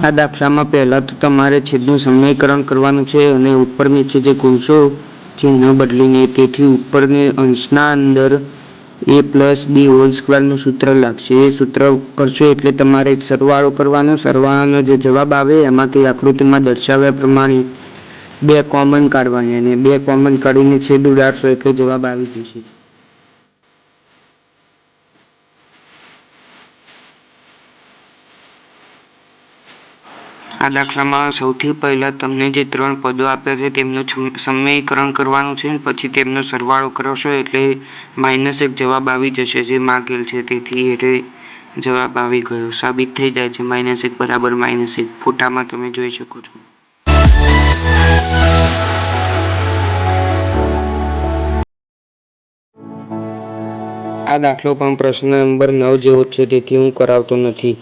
આ દાખલામાં પહેલાં તો તમારે છેદનું સમીકરણ કરવાનું છે અને ઉપર નીચે જે ગુણશો ચિહ્ન બદલીને, તેથી ઉપરની અંશના અંદર a પ્લસ b હોલ સ્ક્વેરનું સૂત્ર લાગશે. એ સૂત્ર કરશો એટલે તમારે એક સરવાળો કરવાનો. સરવાળાનો જે જવાબ આવે એમાંથી આકૃતિમાં દર્શાવ્યા પ્રમાણે 2 કોમન કાઢવાની અને 2 કોમન કાઢીને છેદ ઉડાડશો એટલે જવાબ આવી જશે. આ દાખલામાં સૌથી પહેલાં તમને જે 3 પદો આપ્યા છે તેમનું સમીકરણ કરવાનું છે. પછી તેમનો સરવાળો કરશો એટલે -1 જવાબ આવી જશે જે માગેલ છે. તેથી એટલે જવાબ આવી ગયો, સાબિત થઈ જાય છે. -1 બરાબર -1 ફોટામાં તમે જોઈ શકો છો. આ દાખલો પણ પ્રશ્ન નંબર 9 જેવો જ છે, તેથી હું કરાવતો નથી.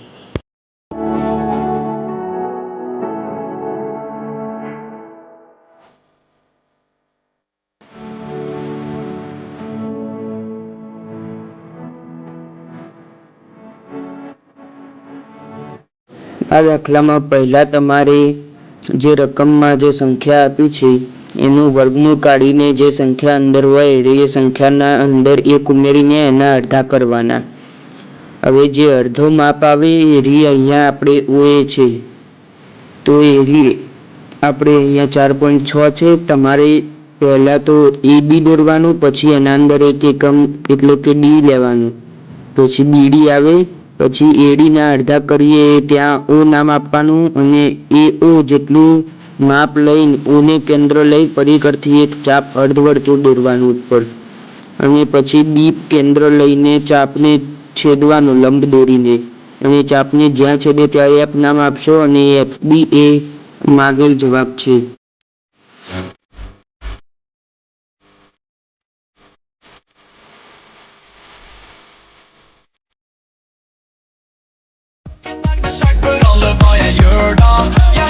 આ દાખલામાં પહેલા તમારે જે રકમમાં જે સંખ્યા આપી છે એનું વર્ગમૂળ કાઢીને જે સંખ્યા અંદર હોય એ સંખ્યાના અંદર 1 ઉમેરીને એના અડધા કરવાના. હવે જે અડધો માપ આવે એ અહીંયા આપણે OA છે, તો એ આપણે અહીંયા 4.6 છે. તમારે પહેલાં તો AB દોરવાનું, પછી એના અંદર એક એકમ એટલે કે D લેવાનું, પછી BD આવે, પછી AD ના અડધા કરીએ ત્યાં O નામ આપવાનું અને AO જેટલું માપ લઈને O ને કેન્દ્ર લઈ પરિકરથી એક ચાપ અર્ધવર્તુળ દોરવાનું ઉપર, અને પછી B કેન્દ્ર લઈને ચાપને છેદવાનું લંબ દોરીને, અને ચાપને જ્યાં છેદે ત્યાં F નામ આપશો અને FB એ માગેલ જવાબ છે. Scheiß für alle, war ja jörda. Ja,